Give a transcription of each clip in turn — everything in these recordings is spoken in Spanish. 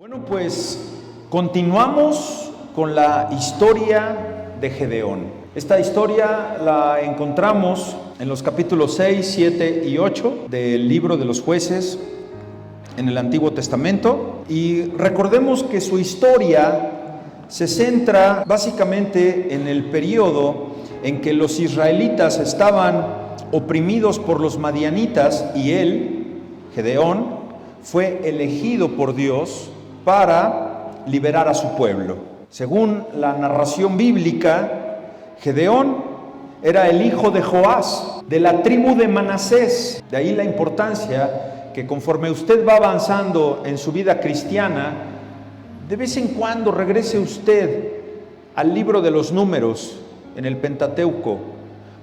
Bueno, pues continuamos con la historia de Gedeón. Esta historia la encontramos en los capítulos 6, 7 y 8 del libro de los Jueces en el Antiguo Testamento. Y recordemos que su historia se centra básicamente en el periodo en que los israelitas estaban oprimidos por los madianitas y él, Gedeón, fue elegido por Dios para liberar a su pueblo. Según la narración bíblica, Gedeón era el hijo de Joás, de la tribu de Manasés. De ahí la importancia que conforme usted va avanzando en su vida cristiana, de vez en cuando regrese usted al libro de los Números en el Pentateuco,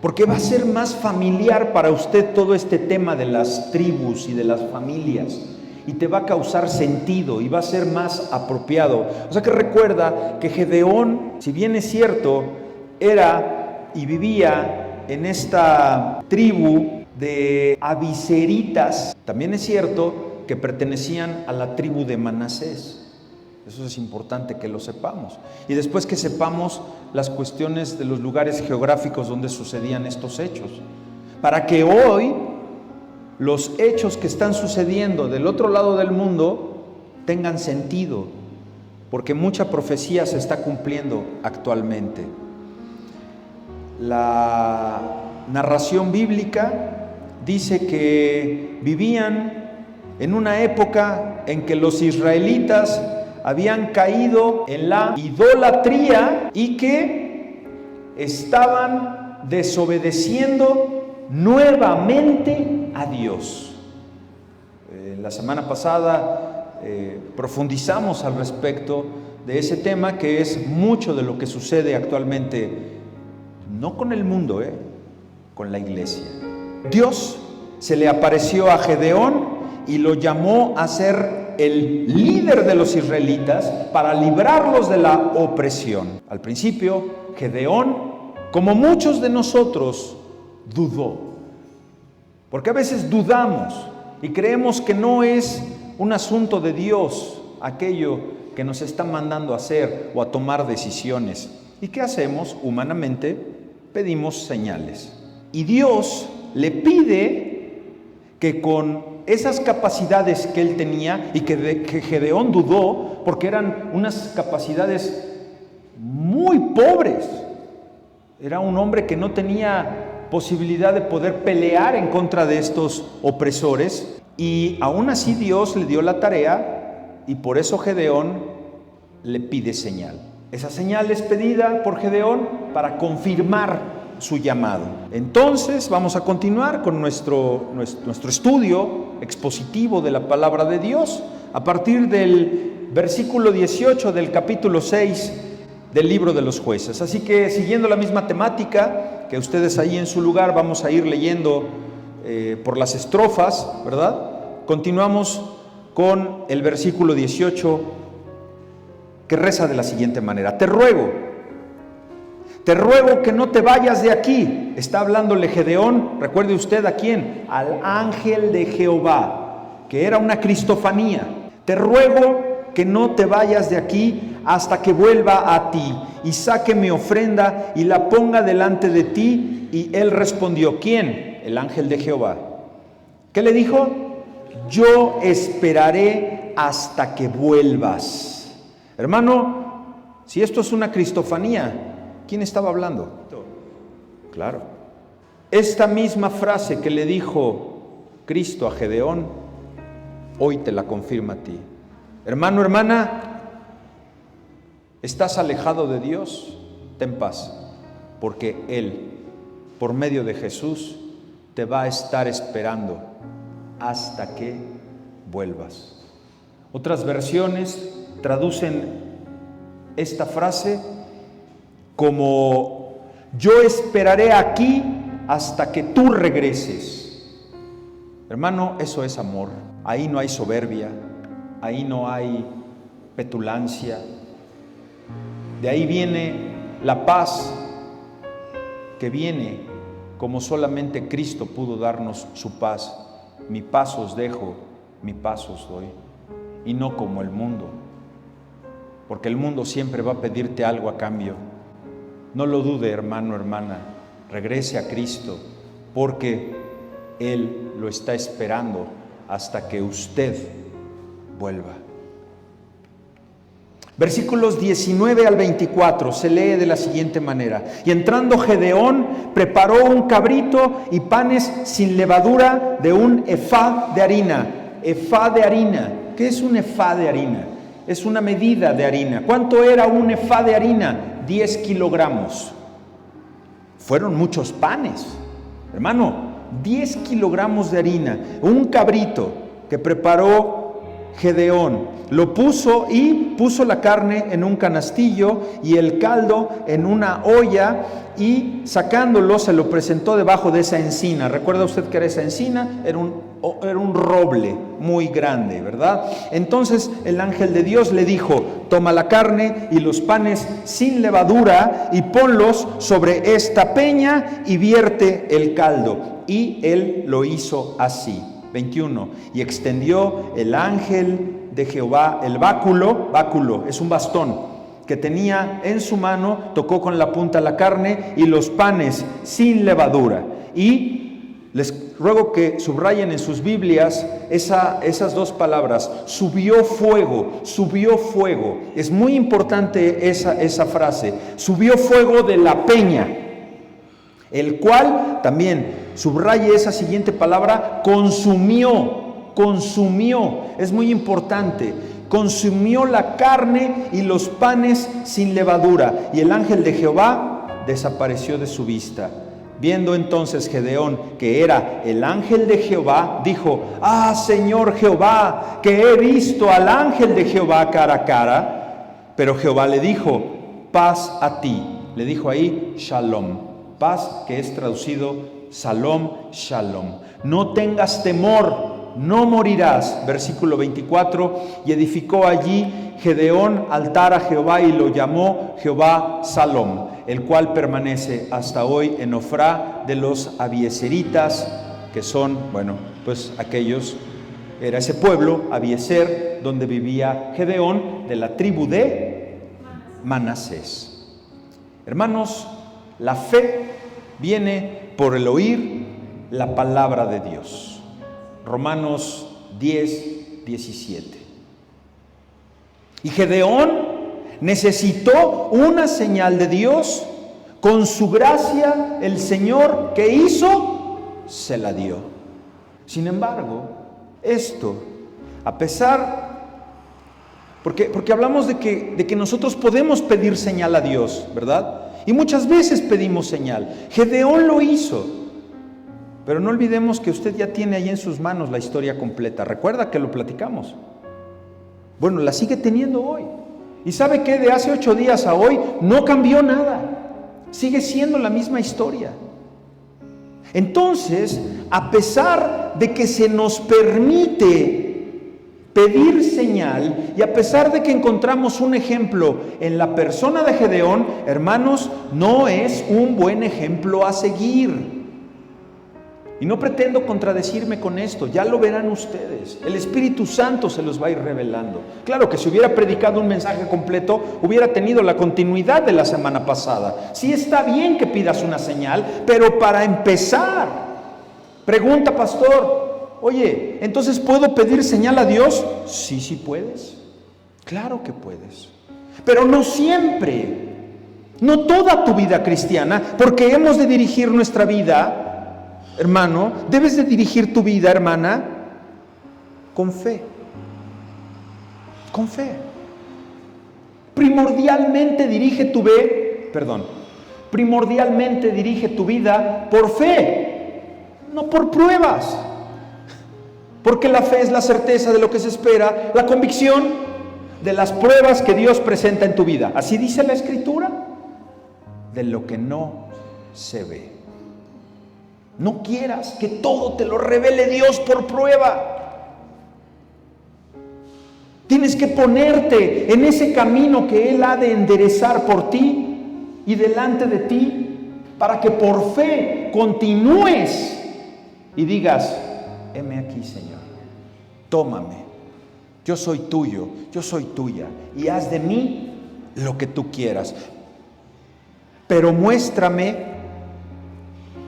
porque va a ser más familiar para usted todo este tema de las tribus y de las familias. Y te va a causar sentido y va a ser más apropiado. O sea que recuerda que Gedeón, si bien es cierto, era y vivía en esta tribu de abiseritas, también es cierto que pertenecían a la tribu de Manasés. Eso es importante que lo sepamos. Y después que sepamos las cuestiones de los lugares geográficos donde sucedían estos hechos, para que hoy los hechos que están sucediendo del otro lado del mundo tengan sentido, porque mucha profecía se está cumpliendo actualmente. La narración bíblica dice que vivían en una época en que los israelitas habían caído en la idolatría y que estaban desobedeciendo nuevamente a Dios. La semana pasada profundizamos al respecto de ese tema, que es mucho de lo que sucede actualmente, no con el mundo, con la iglesia. Dios se le apareció a Gedeón y lo llamó a ser el líder de los israelitas para librarlos de la opresión. Al principio, Gedeón, como muchos de nosotros, dudó, porque a veces dudamos y creemos que no es un asunto de Dios aquello que nos está mandando a hacer o a tomar decisiones. ¿Y qué hacemos? Humanamente pedimos señales, y Dios le pide que con esas capacidades que él tenía y que Gedeón dudó, porque eran unas capacidades muy pobres, era un hombre que no tenía posibilidad de poder pelear en contra de estos opresores, y aún así Dios le dio la tarea, y por eso Gedeón le pide señal. Esa señal es pedida por Gedeón para confirmar su llamado. Entonces vamos a continuar con nuestro estudio expositivo de la palabra de Dios a partir del versículo 18 del capítulo 6 del libro de los Jueces. Así que, siguiendo la misma temática, que ustedes ahí en su lugar vamos a ir leyendo por las estrofas, ¿verdad? Continuamos con el versículo 18, que reza de la siguiente manera: Te ruego que no te vayas de aquí. Está hablándole Gedeón, recuerde usted a quién, al ángel de Jehová, que era una cristofanía. Te ruego que no te vayas de aquí hasta que vuelva a ti y saque mi ofrenda y la ponga delante de ti. Y él respondió, ¿quién? El ángel de Jehová. ¿Qué le dijo? Yo esperaré hasta que vuelvas. Hermano, si esto es una cristofanía, ¿quién estaba hablando? Claro. Esta misma frase que le dijo Cristo a Gedeón, hoy te la confirma a ti. Hermano, hermana, ¿estás alejado de Dios? Ten paz, porque Él, por medio de Jesús, te va a estar esperando hasta que vuelvas. Otras versiones traducen esta frase como: yo esperaré aquí hasta que tú regreses. Hermano, eso es amor. Ahí no hay soberbia, ahí no hay petulancia. De ahí viene la paz que viene como solamente Cristo pudo darnos su paz. Mi paz os dejo, mi paz os doy, y no como el mundo. porque el mundo siempre va a pedirte algo a cambio. No lo dude, hermano, hermana, regrese a Cristo, porque Él lo está esperando hasta que usted vuelva. Versículos 19 al 24 se lee de la siguiente manera: y entrando Gedeón preparó un cabrito y panes sin levadura de un efá de harina. Efá de harina. ¿Qué es un efá de harina? Es una medida de harina. ¿Cuánto era un efá de harina? 10 kilogramos. Fueron muchos panes, hermano. 10 kilogramos de harina. Un cabrito que preparó Gedeón. Lo puso y puso la carne en un canastillo y el caldo en una olla, y sacándolo se lo presentó debajo de esa encina. ¿Recuerda usted que era esa encina? Era un roble muy grande, ¿verdad? Entonces el ángel de Dios le dijo: toma la carne y los panes sin levadura y ponlos sobre esta peña y vierte el caldo. Y él lo hizo así. 21. Y extendió el ángel de Jehová el báculo es un bastón que tenía en su mano, tocó con la punta la carne y los panes sin levadura. Y les ruego que subrayen en sus Biblias esas dos palabras: subió fuego, subió fuego. Es muy importante esa frase: subió fuego de la peña, el cual también subraye esa siguiente palabra: consumió. Es muy importante. Consumió la carne y los panes sin levadura, y el ángel de Jehová desapareció de su vista. Viendo entonces Gedeón que era el ángel de Jehová, dijo: ah, Señor Jehová, que he visto al ángel de Jehová cara a cara. Pero Jehová le dijo: paz a ti. Le dijo ahí shalom, paz, que es traducido salom, shalom. No tengas temor, no morirás. Versículo 24. Y edificó allí Gedeón altar a Jehová y lo llamó Jehová Salom, el cual permanece hasta hoy en Ofrá de los abieseritas, que son, pues aquellos, era ese pueblo, Abieser, donde vivía Gedeón, de la tribu de Manasés. Hermanos, la fe viene por el oír la palabra de Dios. Romanos 10, 17. Y Gedeón necesitó una señal de Dios. Con su gracia el Señor, ¿qué hizo? Se la dio. Sin embargo, esto, a pesar, porque hablamos de que nosotros podemos pedir señal a Dios, ¿verdad? Y muchas veces pedimos señal. Gedeón lo hizo. Pero no olvidemos que usted ya tiene ahí en sus manos la historia completa. ¿Recuerda que lo platicamos? Bueno, la sigue teniendo hoy. ¿Y sabe qué? De hace 8 días a hoy no cambió nada. Sigue siendo la misma historia. Entonces, a pesar de que se nos permite pedir señal, y a pesar de que encontramos un ejemplo en la persona de Gedeón, hermanos, no es un buen ejemplo a seguir. Y no pretendo contradecirme con esto, ya lo verán ustedes. El Espíritu Santo se los va a ir revelando. Claro que si hubiera predicado un mensaje completo, hubiera tenido la continuidad de la semana pasada. Sí está bien que pidas una señal, pero para empezar, pregunta, pastor: oye, ¿entonces puedo pedir señal a Dios? Sí puedes. Claro que puedes. Pero no siempre, no toda tu vida cristiana, porque hemos de dirigir nuestra vida. Hermano, debes de dirigir tu vida, hermana, con fe. Con fe. Primordialmente dirige tu vida por fe, no por pruebas. Porque la fe es la certeza de lo que se espera, la convicción de las pruebas que Dios presenta en tu vida. Así dice la Escritura, de lo que no se ve. No quieras que todo te lo revele Dios por prueba. Tienes que ponerte en ese camino que Él ha de enderezar por ti y delante de ti, para que por fe continúes y digas: heme aquí, Señor, tómame, yo soy tuyo, yo soy tuya, y haz de mí lo que tú quieras. Pero muéstrame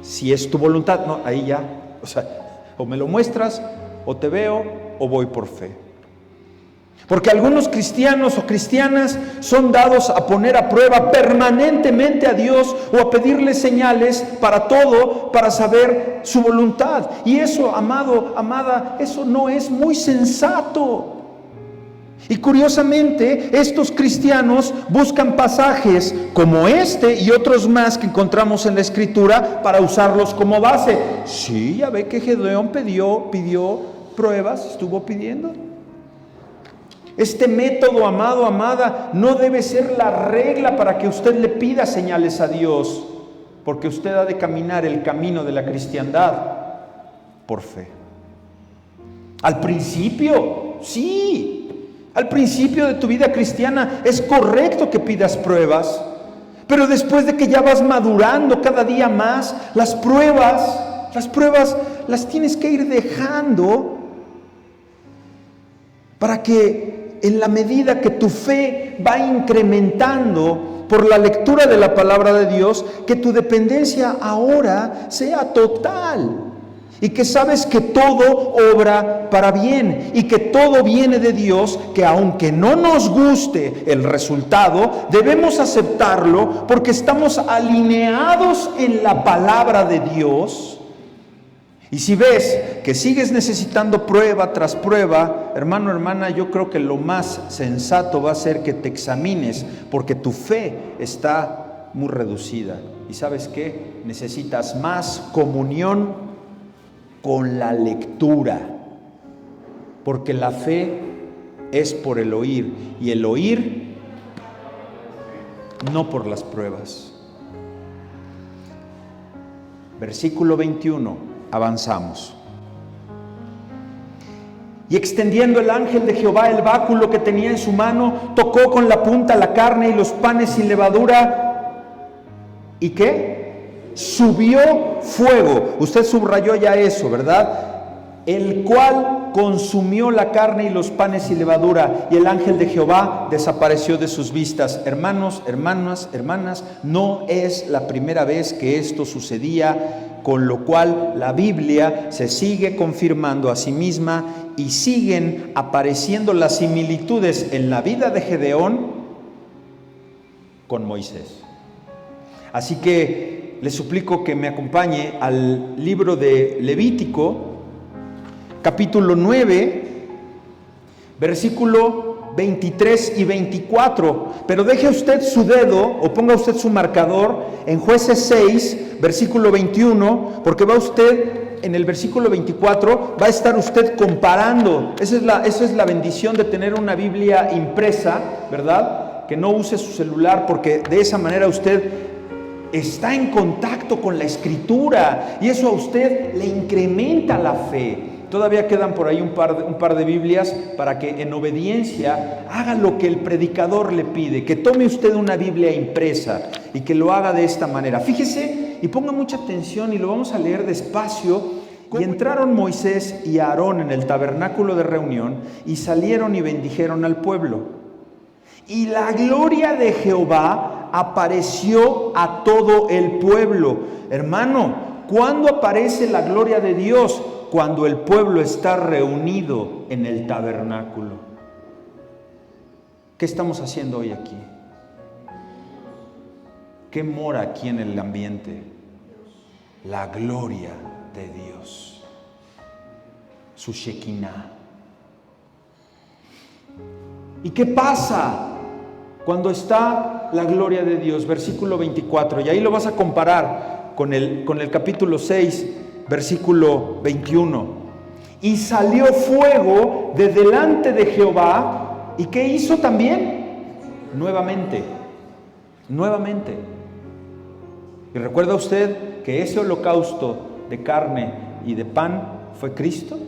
si es tu voluntad. No, ahí ya, o me lo muestras, o te veo, o voy por fe. Porque algunos cristianos o cristianas son dados a poner a prueba permanentemente a Dios o a pedirle señales para todo, para saber su voluntad. Y eso, amado, amada, eso no es muy sensato. Y curiosamente, estos cristianos buscan pasajes como este y otros más que encontramos en la Escritura para usarlos como base. Sí, ya ve que Gedeón pidió pruebas, estuvo pidiendo. Este método, amado, amada, no debe ser la regla para que usted le pida señales a Dios, porque usted ha de caminar el camino de la cristiandad por fe. Al principio, sí. Al principio de tu vida cristiana es correcto que pidas pruebas, pero después de que ya vas madurando cada día más, las pruebas las tienes que ir dejando para que en la medida que tu fe va incrementando por la lectura de la palabra de Dios, que tu dependencia ahora sea total. Y que sabes que todo obra para bien y que todo viene de Dios, que aunque no nos guste el resultado, debemos aceptarlo porque estamos alineados en la palabra de Dios. Y si ves que sigues necesitando prueba tras prueba, hermano, hermana, yo creo que lo más sensato va a ser que te examines, porque tu fe está muy reducida. ¿Y sabes qué? Necesitas más comunión con la lectura, porque la fe es por el oír, y el oír no por las pruebas. Versículo 21, avanzamos. Y extendiendo el ángel de Jehová el báculo que tenía en su mano, tocó con la punta la carne y los panes sin levadura. ¿Y qué? Subió fuego. Usted subrayó ya eso, ¿verdad? El cual consumió la carne y los panes sin levadura, y el ángel de Jehová desapareció de sus vistas. Hermanos, hermanas, no es la primera vez que esto sucedía, con lo cual la Biblia se sigue confirmando a sí misma y siguen apareciendo las similitudes en la vida de Gedeón con Moisés. Así que les suplico que me acompañe al libro de Levítico, capítulo 9, versículo 23 y 24. Pero deje usted su dedo o ponga usted su marcador en Jueces 6, versículo 21, porque va usted en el versículo 24, va a estar usted comparando. Esa es la bendición de tener una Biblia impresa, ¿verdad? Que no use su celular, porque de esa manera usted está en contacto con la Escritura y eso a usted le incrementa la fe. Todavía quedan por ahí un par de Biblias para que en obediencia haga lo que el predicador le pide, que tome usted una Biblia impresa y que lo haga de esta manera. Fíjese y ponga mucha atención y lo vamos a leer despacio. Y entraron Moisés y Aarón en el tabernáculo de reunión y salieron y bendijeron al pueblo. Y la gloria de Jehová apareció a todo el pueblo. Hermano, ¿cuándo aparece la gloria de Dios? Cuando el pueblo está reunido en el tabernáculo. ¿Qué estamos haciendo hoy aquí? ¿Qué mora aquí en el ambiente? La gloria de Dios, su Shekinah. ¿Y qué pasa cuando está la gloria de Dios? Versículo 24, y ahí lo vas a comparar con el capítulo 6, versículo 21. Y salió fuego de delante de Jehová. ¿Y qué hizo también? Nuevamente. ¿Y recuerda usted que ese holocausto de carne y de pan fue Cristo?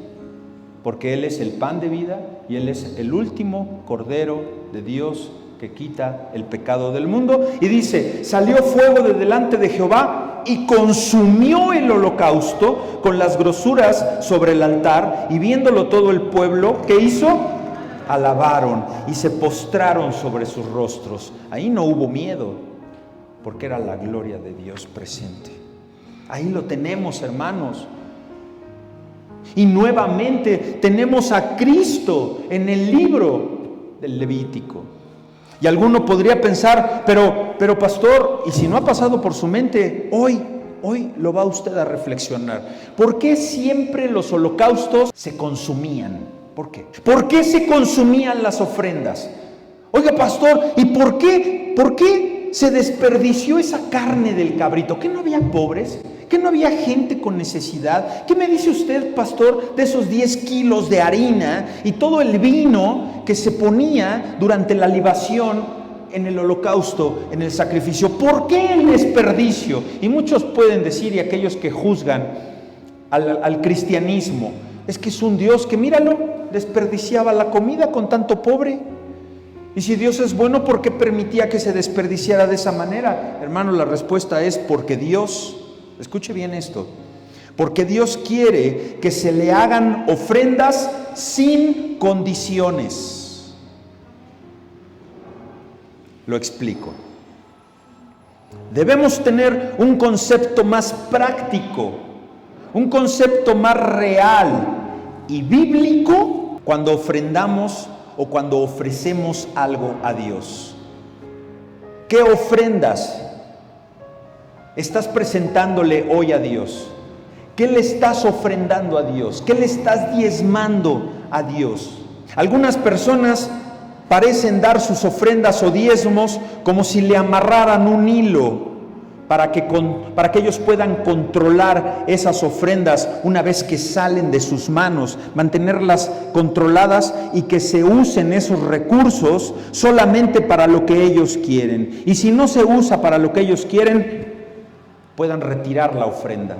Porque Él es el pan de vida y Él es el último Cordero de Dios que quita el pecado del mundo. Y dice, salió fuego de delante de Jehová y consumió el holocausto con las grosuras sobre el altar, y viéndolo todo el pueblo, ¿qué hizo? alabaron y se postraron sobre sus rostros. Ahí no hubo miedo, porque era la gloria de Dios presente. Ahí lo tenemos, hermanos. Y nuevamente tenemos a Cristo en el libro del Levítico. Y alguno podría pensar, pero pastor, y si no ha pasado por su mente, hoy lo va usted a reflexionar. ¿Por qué siempre los holocaustos se consumían? ¿Por qué? ¿Por qué se consumían las ofrendas? Oiga, pastor, ¿y por qué se desperdició esa carne del cabrito? ¿Que no había pobres? ¿Que no había gente con necesidad? ¿Qué me dice usted, pastor, de esos 10 kilos de harina y todo el vino que se ponía durante la libación en el holocausto, en el sacrificio? ¿Por qué el desperdicio? Y muchos pueden decir, y aquellos que juzgan al cristianismo, es que es un Dios que, míralo, desperdiciaba la comida con tanto pobre. Y si Dios es bueno, ¿por qué permitía que se desperdiciara de esa manera? Hermano, la respuesta es porque Dios, escuche bien esto, porque Dios quiere que se le hagan ofrendas sin condiciones. Lo explico. Debemos tener un concepto más práctico, un concepto más real y bíblico cuando ofrendamos o cuando ofrecemos algo a Dios. ¿Qué ofrendas estás presentándole hoy a Dios? ¿Qué le estás ofrendando a Dios? ¿Qué le estás diezmando a Dios? Algunas personas parecen dar sus ofrendas o diezmos como si le amarraran un hilo para que ellos puedan controlar esas ofrendas una vez que salen de sus manos, mantenerlas controladas y que se usen esos recursos solamente para lo que ellos quieren. Y si no se usa para lo que ellos quieren, puedan retirar la ofrenda.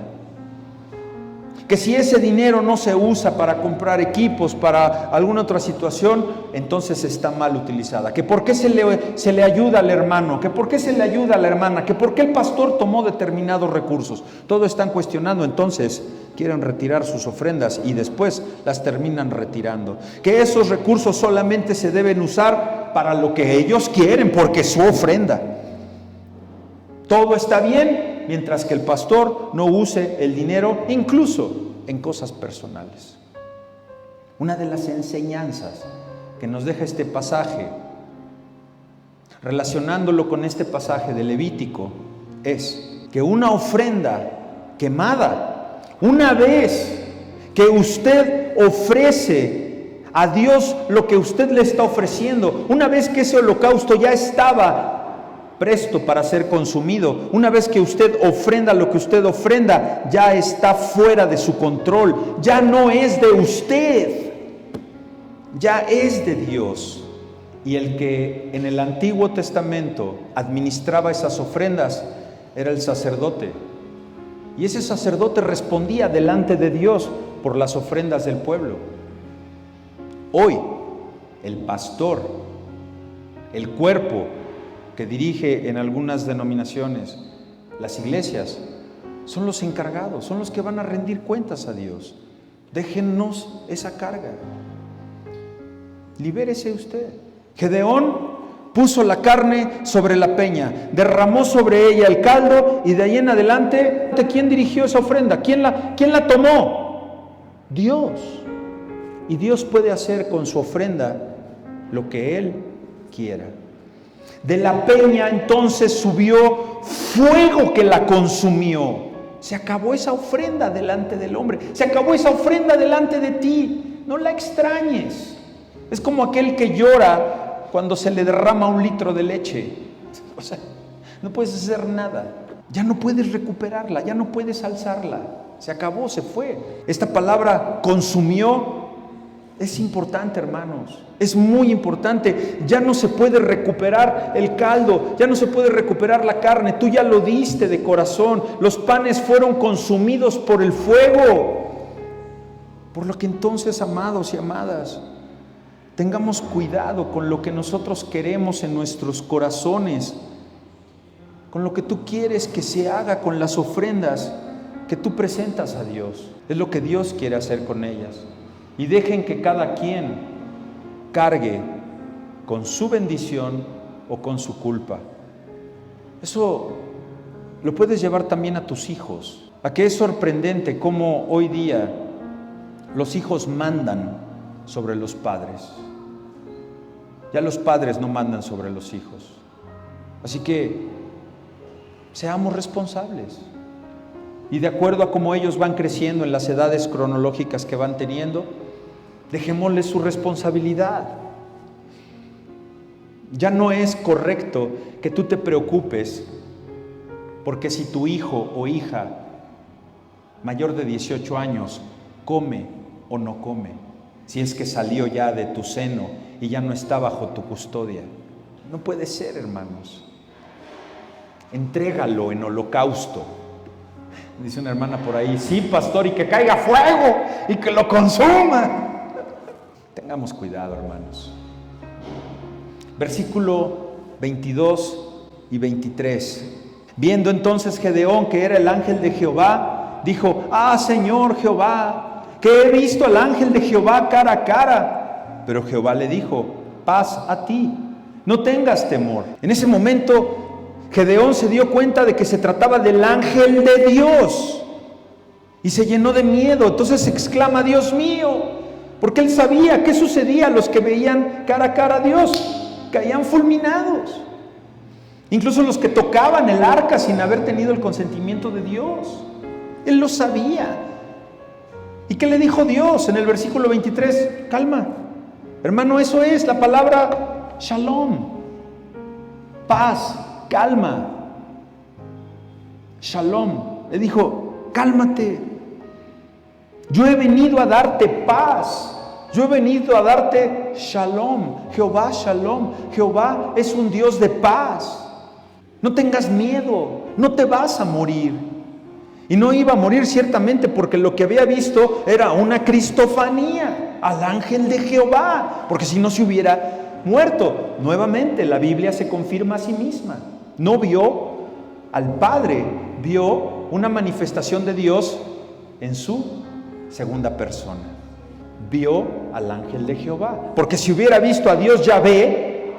Que si ese dinero no se usa para comprar equipos, para alguna otra situación, entonces está mal utilizada. Que por qué se le ayuda al hermano, que por qué se le ayuda a la hermana, que por qué el pastor tomó determinados recursos. Todo están cuestionando, entonces quieren retirar sus ofrendas y después las terminan retirando. Que esos recursos solamente se deben usar para lo que ellos quieren, porque es su ofrenda. Todo está bien mientras que el pastor no use el dinero, incluso en cosas personales. Una de las enseñanzas que nos deja este pasaje, relacionándolo con este pasaje de Levítico, es que una ofrenda quemada, una vez que usted ofrece a Dios lo que usted le está ofreciendo, una vez que ese holocausto ya estaba presto para ser consumido, una vez que usted ofrenda lo que usted ofrenda, ya está fuera de su control, ya no es de usted, ya es de Dios. Y el que en el Antiguo Testamento administraba esas ofrendas era el sacerdote, y ese sacerdote respondía delante de Dios por las ofrendas del pueblo. Hoy el pastor, el cuerpo que dirige en algunas denominaciones las iglesias, son los encargados, son los que van a rendir cuentas a Dios. Déjennos esa carga. Libérese usted. Gedeón puso la carne sobre la peña, derramó sobre ella el caldo y de ahí en adelante, ¿quién dirigió esa ofrenda? ¿Quién la tomó? Dios. Y Dios puede hacer con su ofrenda lo que Él quiera. De la peña entonces subió fuego que la consumió. Se acabó esa ofrenda delante del hombre. Se acabó esa ofrenda delante de ti. No la extrañes. Es como aquel que llora cuando se le derrama 1 litro de leche. O sea, no puedes hacer nada. Ya no puedes recuperarla, ya no puedes alzarla. Se acabó, se fue. Esta palabra consumió es importante, hermanos. Es muy importante. Ya no se puede recuperar el caldo, ya no se puede recuperar la carne. Tú ya lo diste de corazón. Los panes fueron consumidos por el fuego. Por lo que entonces, amados y amadas, tengamos cuidado con lo que nosotros queremos en nuestros corazones, con lo que tú quieres que se haga con las ofrendas que tú presentas a Dios. Es lo que Dios quiere hacer con ellas. Y dejen que cada quien cargue con su bendición o con su culpa. Eso lo puedes llevar también a tus hijos. A que es sorprendente cómo hoy día los hijos mandan sobre los padres. Ya los padres no mandan sobre los hijos. Así que seamos responsables. Y de acuerdo a cómo ellos van creciendo en las edades cronológicas que van teniendo, dejémosles su responsabilidad. Ya no es correcto que tú te preocupes porque si tu hijo o hija mayor de 18 años come o no come, si es que salió ya de tu seno y ya no está bajo tu custodia. No puede ser, hermanos. Entrégalo en holocausto. Dice una hermana por ahí, sí, pastor, y que caiga fuego y que lo consuma. Tengamos cuidado, hermanos. Versículo 22 y 23. Viendo entonces Gedeón que era el ángel de Jehová, dijo: Señor Jehová, que he visto al ángel de Jehová cara a cara. Pero Jehová le dijo: paz a ti, no tengas temor. En ese momento Gedeón se dio cuenta de que se trataba del ángel de Dios y se llenó de miedo. Entonces exclama: Dios mío, porque él sabía qué sucedía a los que veían cara a cara a Dios. Caían fulminados. Incluso los que tocaban el arca sin haber tenido el consentimiento de Dios. Él lo sabía. ¿Y qué le dijo Dios en el versículo 23? Calma, hermano, eso es la palabra shalom. Paz, calma. Shalom. Le dijo: cálmate. Yo he venido a darte paz. Yo he venido a darte shalom. Jehová shalom. Jehová es un Dios de paz. No tengas miedo. No te vas a morir. Y no iba a morir ciertamente, porque lo que había visto era una cristofanía al ángel de Jehová, porque si no se hubiera muerto. Nuevamente la Biblia se confirma a sí misma. No vio al Padre, vio una manifestación de Dios en su segunda persona. Vio al ángel de Jehová, porque si hubiera visto a Dios Yahvé,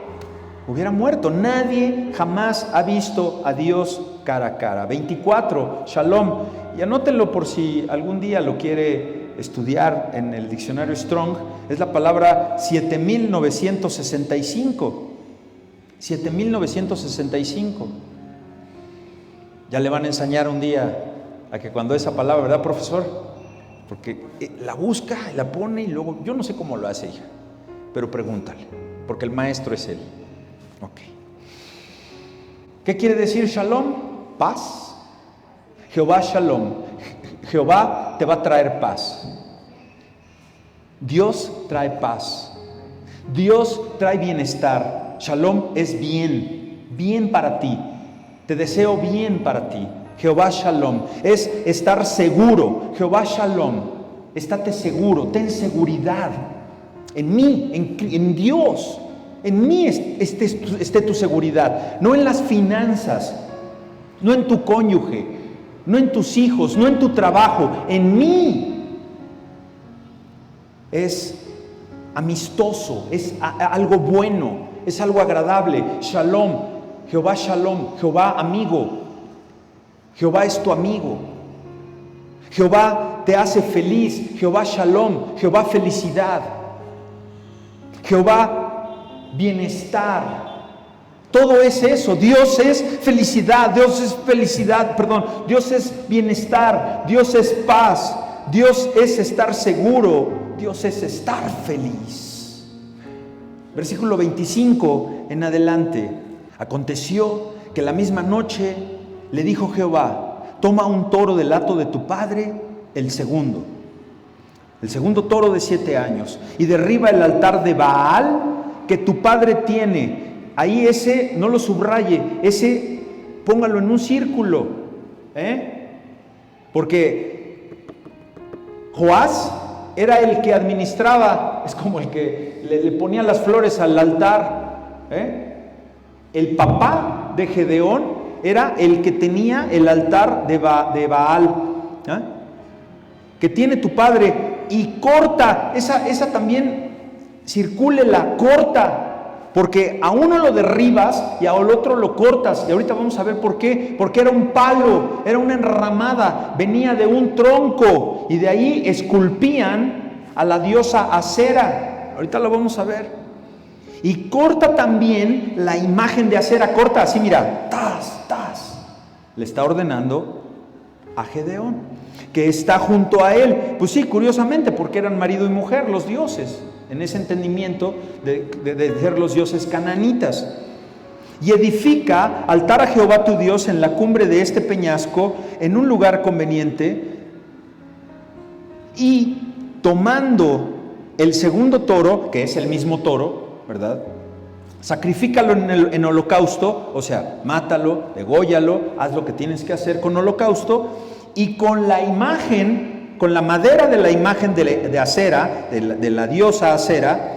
hubiera muerto. Nadie jamás ha visto a Dios cara a cara. 24, shalom. Y anótenlo por si algún día lo quiere estudiar en el diccionario Strong. Es la palabra 7965. 7965. Ya le van a enseñar un día a que cuando esa palabra, ¿verdad, profesor? Porque la busca, la pone y luego, yo no sé cómo lo hace, hija, pero pregúntale, porque el maestro es él. Ok. ¿Qué quiere decir shalom? Paz. Jehová shalom. Jehová te va a traer paz. Dios trae paz. Dios trae bienestar. Shalom es bien, bien para ti. Te deseo bien para ti. Jehová shalom es estar seguro. Jehová shalom, estate seguro, ten seguridad en mí, en Dios. En mí esté tu seguridad, no en las finanzas, no en tu cónyuge, no en tus hijos, no en tu trabajo, en mí. Es amistoso, es algo bueno, es algo agradable. Shalom, Jehová shalom, Jehová amigo. Jehová es tu amigo. Jehová te hace feliz. Jehová shalom, Jehová felicidad. Jehová bienestar. Todo es eso. Dios es felicidad. Dios es Dios es bienestar. Dios es paz. Dios es estar seguro. Dios es estar feliz. Versículo 25 en adelante. Aconteció que la misma noche le dijo Jehová: toma un toro del hato de tu padre, el segundo toro de 7 años, y derriba el altar de Baal que tu padre tiene. Ahí ese, no lo subraye, ese póngalo en un círculo, porque Joás era el que administraba, es como el que le ponía las flores al altar. El papá de Gedeón era el que tenía el altar de Baal, que tiene tu padre, y corta, esa también circúlela, corta. Porque a uno lo derribas y al otro lo cortas. Y ahorita vamos a ver por qué. Porque era un palo, era una enramada, venía de un tronco. Y de ahí esculpían a la diosa Acera. Ahorita lo vamos a ver. Y corta también la imagen de Acera. Corta así, mira. ¡Tas, tas! Le está ordenando a Gedeón, que está junto a él. Pues sí, curiosamente, porque eran marido y mujer los dioses, en ese entendimiento de ser los dioses cananitas. Y edifica altar a Jehová tu Dios en la cumbre de este peñasco, en un lugar conveniente, y tomando el segundo toro, que es el mismo toro, ¿verdad?, sacrifícalo en holocausto, o sea, mátalo, dególlalo, haz lo que tienes que hacer con holocausto, y con la imagen, con la madera de la imagen de Acera, de la diosa Acera,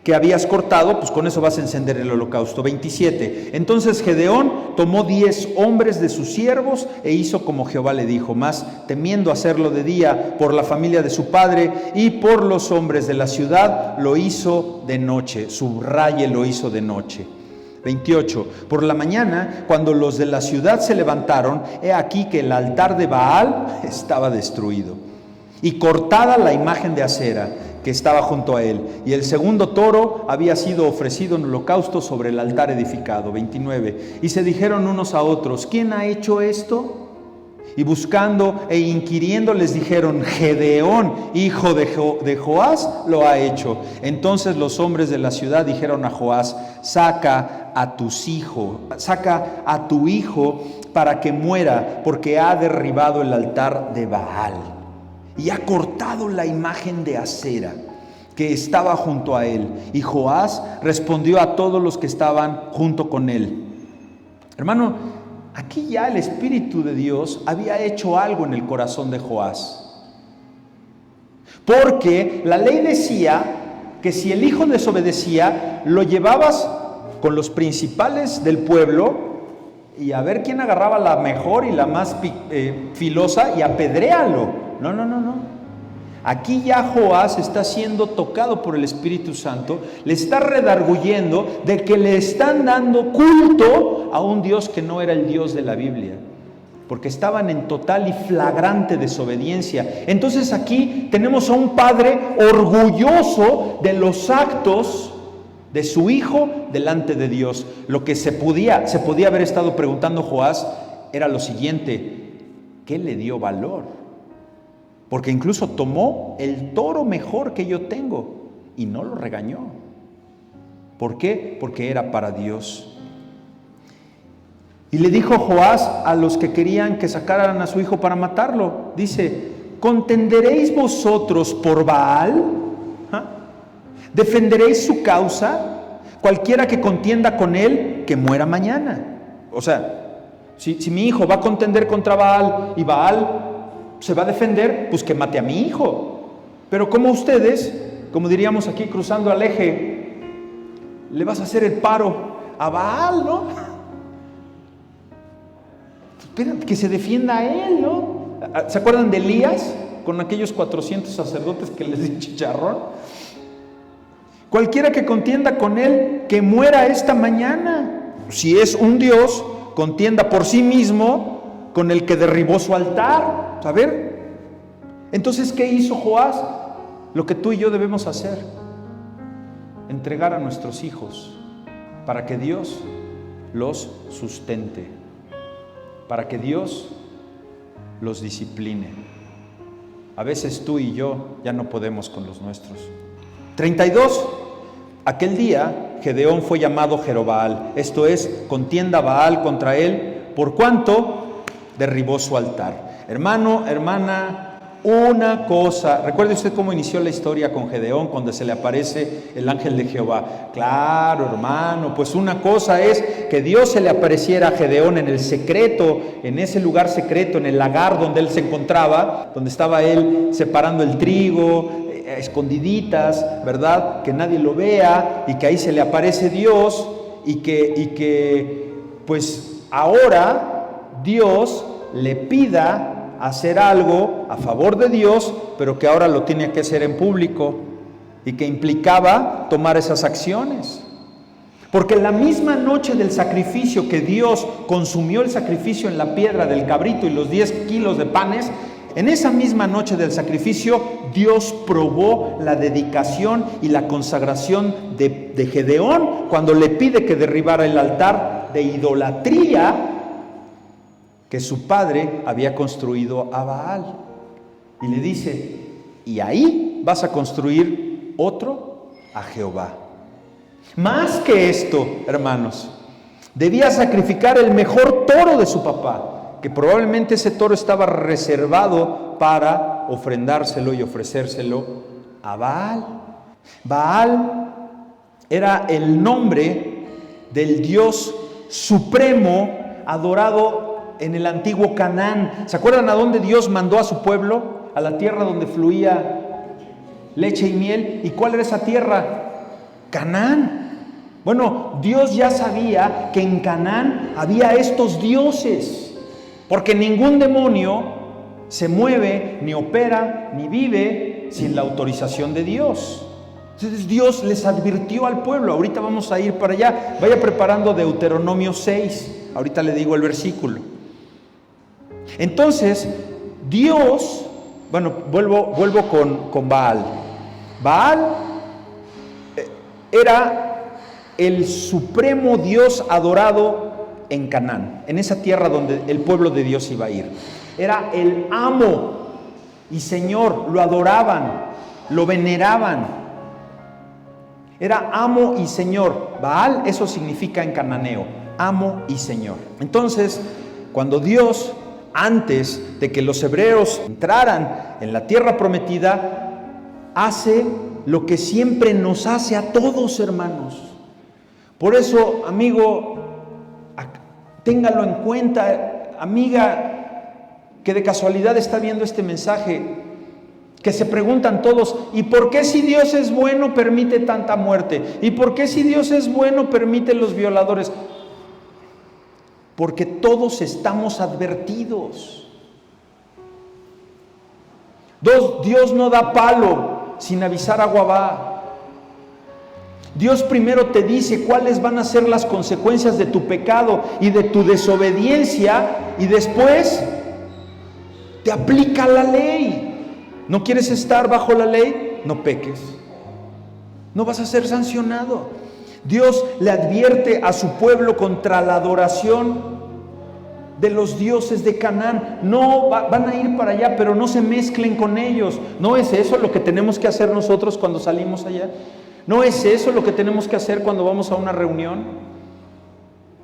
que habías cortado, pues con eso vas a encender el holocausto. 27. Entonces Gedeón tomó 10 hombres de sus siervos e hizo como Jehová le dijo, mas temiendo hacerlo de día por la familia de su padre y por los hombres de la ciudad, lo hizo de noche. Subraye, lo hizo de noche. 28. Por la mañana, cuando los de la ciudad se levantaron, he aquí que el altar de Baal estaba destruido y cortada la imagen de Acera que estaba junto a él, y el segundo toro había sido ofrecido en holocausto sobre el altar edificado. 29. Y se dijeron unos a otros, ¿quién ha hecho esto? Y buscando e inquiriendo les dijeron, Gedeón, hijo de Joás, lo ha hecho. Entonces los hombres de la ciudad dijeron a Joás, saca a tu hijo para que muera, porque ha derribado el altar de Baal y ha cortado la imagen de Acera que estaba junto a él. Y Joás respondió a todos los que estaban junto con él. Hermano, aquí ya el Espíritu de Dios había hecho algo en el corazón de Joás. Porque la ley decía que si el hijo desobedecía, lo llevabas con los principales del pueblo y a ver quién agarraba la mejor y la más filosa y apedréalo. No. Aquí ya Joás está siendo tocado por el Espíritu Santo, le está redarguyendo de que le están dando culto a un Dios que no era el Dios de la Biblia, porque estaban en total y flagrante desobediencia. Entonces aquí tenemos a un padre orgulloso de los actos de su hijo delante de Dios. Lo que se podía haber estado preguntando Joás era lo siguiente: ¿qué le dio valor? Porque incluso tomó el toro mejor que yo tengo y no lo regañó. ¿Por qué? Porque era para Dios. Y le dijo Joás a los que querían que sacaran a su hijo para matarlo, dice, ¿contenderéis vosotros por Baal? ¿Defenderéis su causa? Cualquiera que contienda con él, que muera mañana. O sea, si mi hijo va a contender contra Baal y Baal se va a defender, pues que mate a mi hijo. Pero como ustedes, como diríamos aquí cruzando al eje, le vas a hacer el paro a Baal, ¿no? Espera, que se defienda a él, ¿no? ¿Se acuerdan de Elías? Con aquellos 400 sacerdotes que les dio chicharrón. Cualquiera que contienda con él, que muera esta mañana. Si es un Dios, contienda por sí mismo con el que derribó su altar. A ver, entonces, ¿qué hizo Joás? Lo que tú y yo debemos hacer: entregar a nuestros hijos para que Dios los sustente, para que Dios los discipline. A veces tú y yo ya no podemos con los nuestros. 32. Aquel día Gedeón fue llamado Jerobbaal, esto es, contienda Baal contra él, por cuanto derribó su altar. Hermano, hermana, una cosa, recuerde usted cómo inició la historia con Gedeón cuando se le aparece el ángel de Jehová. Claro, hermano, pues una cosa es que Dios se le apareciera a Gedeón en el secreto, en ese lugar secreto, en el lagar donde él se encontraba, donde estaba él separando el trigo, escondiditas, ¿verdad? Que nadie lo vea, y que ahí se le aparece Dios, y que pues ahora Dios le pida hacer algo a favor de Dios, pero que ahora lo tiene que hacer en público. y que implicaba tomar esas acciones. Porque la misma noche del sacrificio que Dios consumió el sacrificio en la piedra del cabrito y los 10 kilos de panes, en esa misma noche del sacrificio Dios probó la dedicación y la consagración de Gedeón cuando le pide que derribara el altar de idolatría que su padre había construido a Baal. Y le dice, y ahí vas a construir otro a Jehová. Más que esto, hermanos, debía sacrificar el mejor toro de su papá, que probablemente ese toro estaba reservado para ofrendárselo y ofrecérselo a Baal. Baal era el nombre del Dios supremo adorado en el antiguo Canaán. ¿Se acuerdan a dónde Dios mandó a su pueblo? A la tierra donde fluía leche y miel. ¿Y cuál era esa tierra? Canaán. Bueno, Dios ya sabía que en Canaán había estos dioses, porque ningún demonio se mueve, ni opera, ni vive sin la autorización de Dios. Entonces Dios les advirtió al pueblo. Ahorita vamos a ir para allá. Vaya preparando Deuteronomio 6. Ahorita le digo el versículo. Entonces, Dios, vuelvo con Baal. Baal era el supremo Dios adorado en Canaán, en esa tierra donde el pueblo de Dios iba a ir. Era el amo y Señor, lo adoraban, lo veneraban. Era amo y Señor. Baal, eso significa en cananeo, amo y Señor. Entonces, cuando Dios, antes de que los hebreos entraran en la tierra prometida, hace lo que siempre nos hace a todos, hermanos. Por eso, amigo, téngalo en cuenta, amiga, que de casualidad está viendo este mensaje, que se preguntan todos, ¿y por qué si Dios es bueno permite tanta muerte? ¿Y por qué si Dios es bueno permite los violadores? Porque todos estamos advertidos. Dios no da palo sin avisar agua va. Dios primero te dice cuáles van a ser las consecuencias de tu pecado y de tu desobediencia, y después te aplica la ley. ¿No quieres estar bajo la ley? No peques. No vas a ser sancionado. Dios le advierte a su pueblo contra la adoración de los dioses de Canaán. No van a ir para allá, pero no se mezclen con ellos. ¿No es eso lo que tenemos que hacer nosotros cuando salimos allá? ¿No es eso lo que tenemos que hacer cuando vamos a una reunión?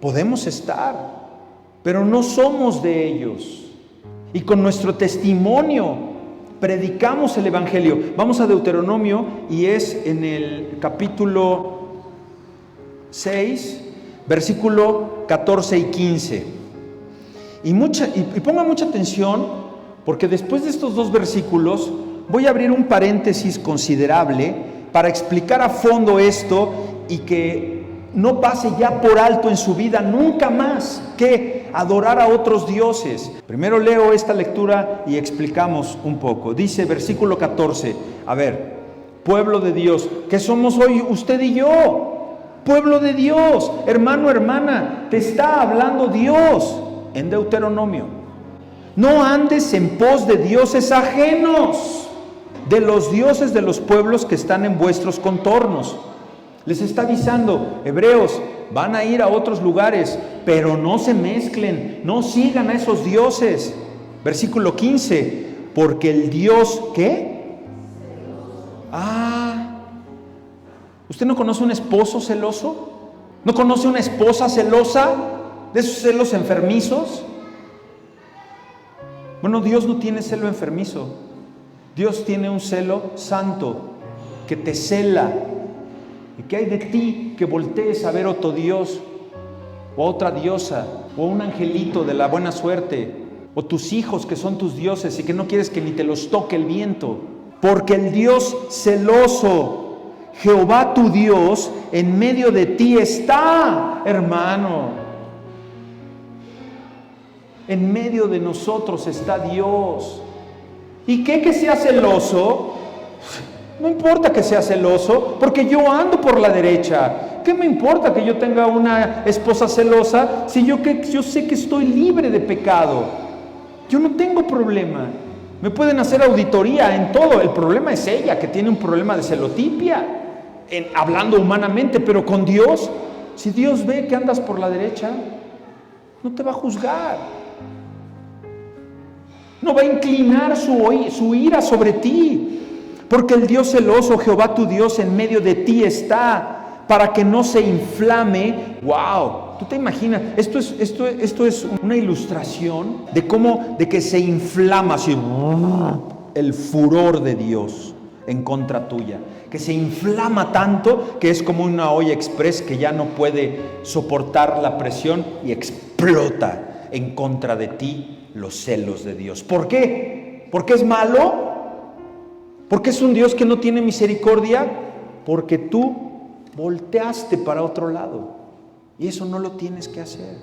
Podemos estar, pero no somos de ellos. Y con nuestro testimonio predicamos el Evangelio. Vamos a Deuteronomio, y es en el capítulo 6, versículo 14 y 15. Y ponga mucha atención, porque después de estos dos versículos voy a abrir un paréntesis considerable para explicar a fondo esto y que no pase ya por alto en su vida nunca más que adorar a otros dioses. Primero leo esta lectura y explicamos un poco. Dice versículo 14, a ver, pueblo de Dios, ¿qué somos hoy usted y yo? Pueblo de Dios, hermano, hermana, te está hablando Dios en Deuteronomio. No andes en pos de dioses ajenos, de los dioses de los pueblos que están en vuestros contornos. Les está avisando, hebreos, van a ir a otros lugares, pero no se mezclen, no sigan a esos dioses. Versículo 15, porque el Dios, ¿qué? ¿Usted no conoce un esposo celoso? ¿No conoce una esposa celosa? ¿De esos celos enfermizos? Bueno, Dios no tiene celo enfermizo. Dios tiene un celo santo que te cela. ¿Y qué hay de ti que voltees a ver otro Dios, o otra diosa, o un angelito de la buena suerte, o tus hijos que son tus dioses y que no quieres que ni te los toque el viento? Porque el Dios celoso, Jehová tu Dios, en medio de ti está, hermano. En medio de nosotros está Dios. ¿Y qué que sea celoso? No importa que sea celoso, porque yo ando por la derecha. ¿Qué me importa que yo tenga una esposa celosa si yo sé que estoy libre de pecado? Yo no tengo problema. Me pueden hacer auditoría en todo. El problema es ella, que tiene un problema de celotipia, hablando humanamente, pero con Dios, si Dios ve que andas por la derecha, no te va a juzgar. No va a inclinar su ira sobre ti, porque el Dios celoso, Jehová tu Dios, en medio de ti está, para que no se inflame. ¡Wow! ¿Tú te imaginas? Esto es una ilustración de que se inflama así, el furor de Dios en contra tuya, que se inflama tanto que es como una olla express que ya no puede soportar la presión y explota en contra de ti los celos de Dios. ¿Por qué? ¿Porque es malo? ¿Porque es un Dios que no tiene misericordia? Porque tú volteaste para otro lado, y eso no lo tienes que hacer.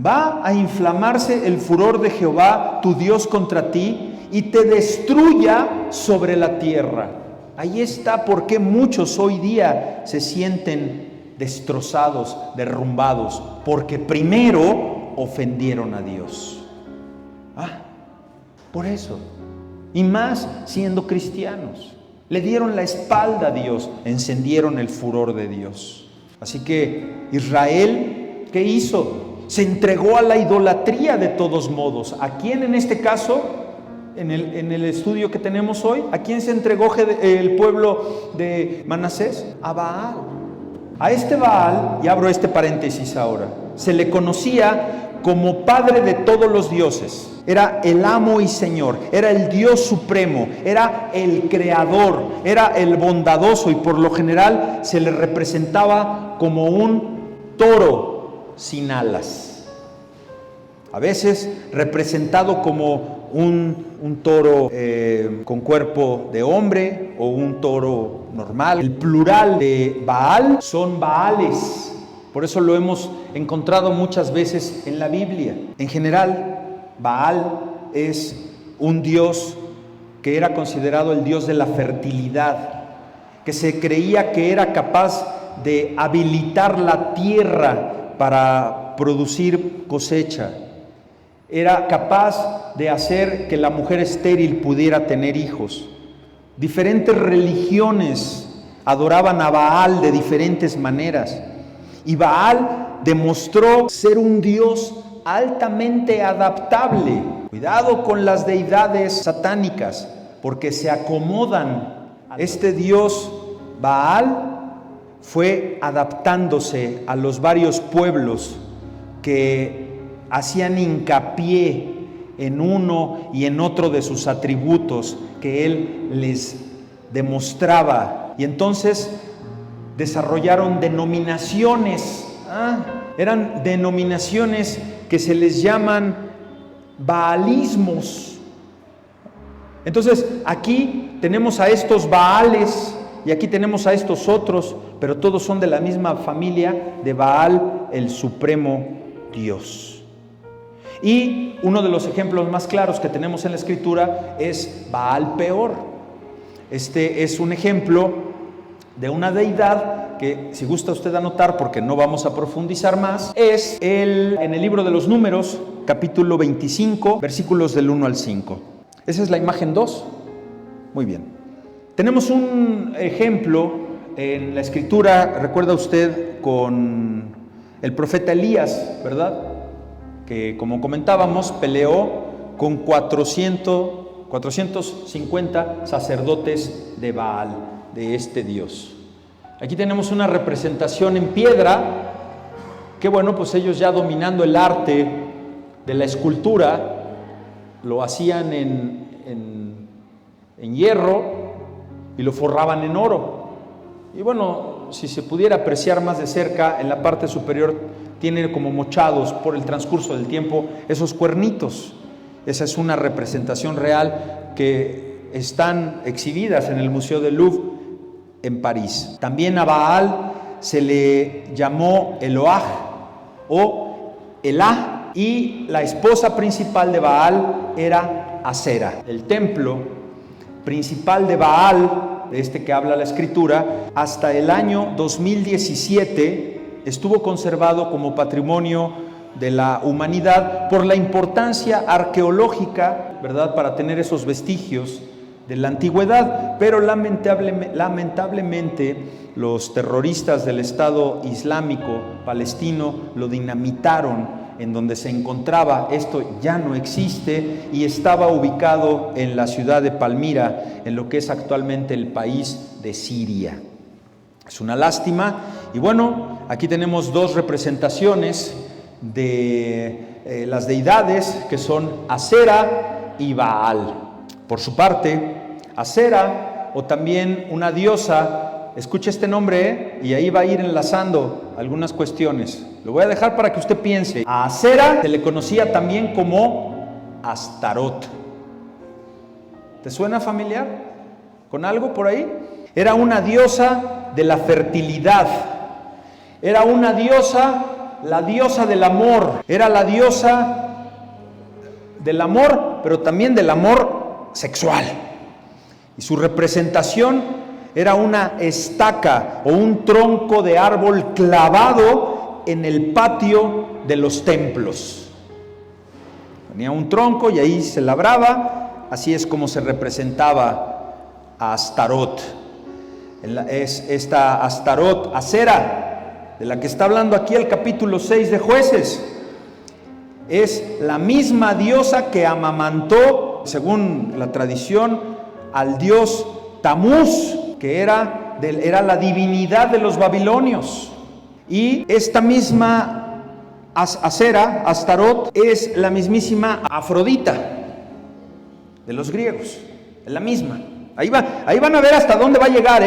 Va a inflamarse el furor de Jehová tu Dios contra ti y te destruya sobre la tierra. Ahí está por qué muchos hoy día se sienten destrozados, derrumbados, porque primero ofendieron a Dios. Por eso. Y más siendo cristianos. Le dieron la espalda a Dios, encendieron el furor de Dios. Así que Israel, ¿qué hizo? Se entregó a la idolatría de todos modos. ¿A quién en este caso? En el estudio que tenemos hoy, ¿a quién se entregó el pueblo de Manasés? A Baal. A este Baal, y abro este paréntesis ahora, se le conocía como padre de todos los dioses. Era el amo y señor, era el Dios supremo, era el creador, era el bondadoso, y por lo general se le representaba como un toro sin alas. A veces representado como un toro con cuerpo de hombre o un toro normal. El plural de Baal son Baales. Por eso lo hemos encontrado muchas veces en la Biblia. En general, Baal es un dios que era considerado el dios de la fertilidad, que se creía que era capaz de habilitar la tierra para producir cosecha. Era capaz de hacer que la mujer estéril pudiera tener hijos. Diferentes religiones adoraban a Baal de diferentes maneras. Y Baal demostró ser un dios altamente adaptable. Cuidado con las deidades satánicas, porque se acomodan. Este dios Baal fue adaptándose a los varios pueblos que hacían hincapié en uno y en otro de sus atributos que él les demostraba. Y entonces desarrollaron denominaciones. Eran denominaciones que se les llaman baalismos. Entonces aquí tenemos a estos Baales y aquí tenemos a estos otros, pero todos son de la misma familia de Baal, el supremo Dios. Y uno de los ejemplos más claros que tenemos en la Escritura es Baal Peor. Este es un ejemplo de una deidad que, si gusta usted anotar, porque no vamos a profundizar más, es en el libro de los Números, capítulo 25, versículos del 1 al 5. Esa es la imagen 2. Muy bien. Tenemos un ejemplo en la Escritura, recuerda usted, con el profeta Elías, ¿verdad? Que, como comentábamos, peleó con 450 sacerdotes de Baal, de este Dios. Aquí tenemos una representación en piedra, que bueno, pues ellos ya dominando el arte de la escultura, lo hacían en hierro y lo forraban en oro. Y bueno, si se pudiera apreciar más de cerca, en la parte superior tiene como mochados por el transcurso del tiempo esos cuernitos. Esa es una representación real que están exhibidas en el Museo del Louvre en París. También a Baal se le llamó Eloah o Elah, y la esposa principal de Baal era Asera. El templo principal de Baal que habla la Escritura, hasta el año 2017 estuvo conservado como patrimonio de la humanidad por la importancia arqueológica, ¿verdad?, para tener esos vestigios de la antigüedad, pero lamentablemente los terroristas del Estado Islámico palestino lo dinamitaron en donde se encontraba. Esto ya no existe y estaba ubicado en la ciudad de Palmira, en lo que es actualmente el país de Siria. Es una lástima. Y bueno, aquí tenemos dos representaciones de las deidades, que son Asera y Baal. Por su parte, Asera, o también una diosa, escuche este nombre, y ahí va a ir enlazando algunas cuestiones. Lo voy a dejar para que usted piense. A Asera se le conocía también como Astarot. ¿Te suena familiar? ¿Con algo por ahí? Era una diosa de la fertilidad. Era una diosa, la diosa del amor. Era la diosa del amor, pero también del amor sexual. Y su representación era una estaca o un tronco de árbol clavado en el patio de los templos. Tenía un tronco y ahí se labraba. Así es como se representaba a Astarot. Es esta Astarot, Asera, de la que está hablando aquí el capítulo 6 de Jueces. Es la misma diosa que amamantó, según la tradición, al dios Tamuz, que era la divinidad de los babilonios. Y esta misma Asera, Astarot, es la mismísima Afrodita de los griegos. Es la misma. Ahí van a ver hasta dónde va a llegar,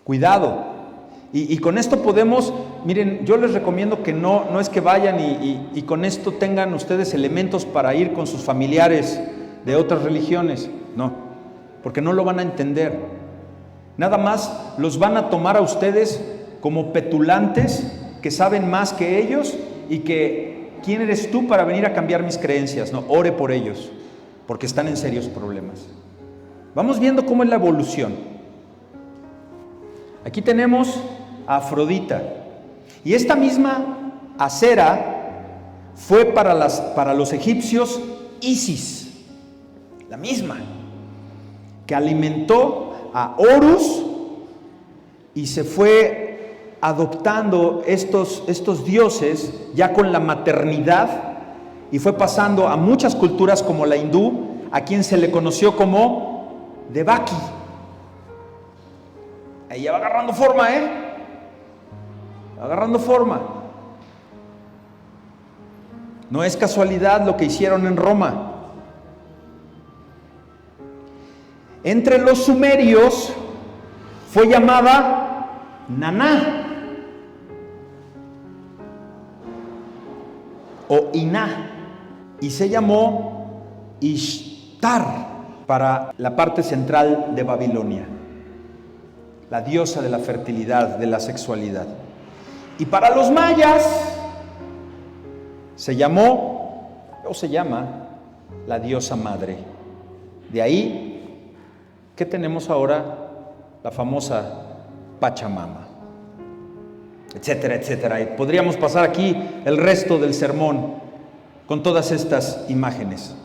Cuidado. Y con esto podemos, miren, yo les recomiendo que no es que vayan y con esto tengan ustedes elementos para ir con sus familiares de otras religiones. No, porque no lo van a entender. Nada más los van a tomar a ustedes como petulantes que saben más que ellos y que, ¿quién eres tú para venir a cambiar mis creencias? No, ore por ellos, porque están en serios problemas. Vamos viendo cómo es la evolución. Aquí tenemos a Afrodita. Y esta misma Asera fue para los egipcios Isis, la misma, que alimentó a Horus y se fue adoptando estos dioses ya con la maternidad y fue pasando a muchas culturas como la hindú, a quien se le conoció como Devaki. Ahí ya va agarrando forma, agarrando forma. No es casualidad lo que hicieron en Roma. Entre los sumerios fue llamada Naná o Iná y se llamó Ishtar para la parte central de Babilonia, la diosa de la fertilidad, de la sexualidad. Y para los mayas se llamó o se llama la diosa madre. De ahí, ¿qué tenemos ahora? La famosa Pachamama, etcétera, etcétera. Y podríamos pasar aquí el resto del sermón con todas estas imágenes.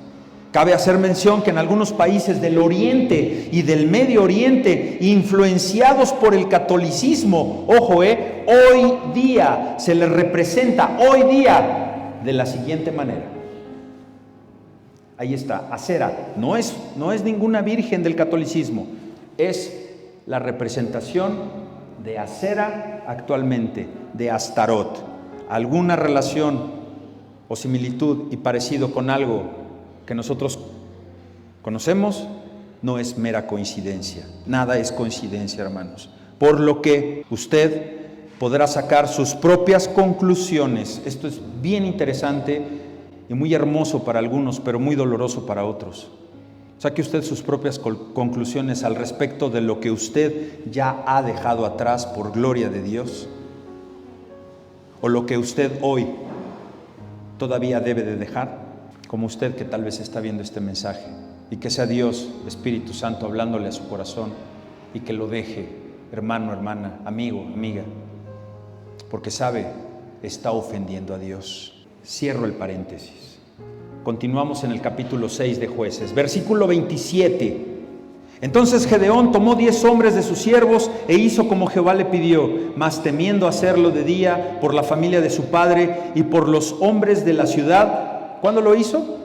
Cabe hacer mención que en algunos países del Oriente y del Medio Oriente, influenciados por el catolicismo, ojo, hoy día se les representa, hoy día, de la siguiente manera. Ahí está, Asera, no es ninguna virgen del catolicismo, es la representación de Asera actualmente, de Astarot. ¿Alguna relación o similitud y parecido con algo que nosotros conocemos? No es mera coincidencia, nada es coincidencia, hermanos. Por lo que usted podrá sacar sus propias conclusiones. Esto es bien interesante y muy hermoso para algunos, pero muy doloroso para otros. Saque usted sus propias conclusiones al respecto de lo que usted ya ha dejado atrás por gloria de Dios, o lo que usted hoy todavía debe de dejar, como usted que tal vez está viendo este mensaje. y que sea Dios, Espíritu Santo, hablándole a su corazón y que lo deje, hermano, hermana, amigo, amiga, porque sabe, está ofendiendo a Dios. Cierro el paréntesis. Continuamos en el capítulo 6 de Jueces, versículo 27. Entonces Gedeón tomó 10 hombres de sus siervos e hizo como Jehová le pidió, mas temiendo hacerlo de día por la familia de su padre y por los hombres de la ciudad. ¿Cuándo lo hizo?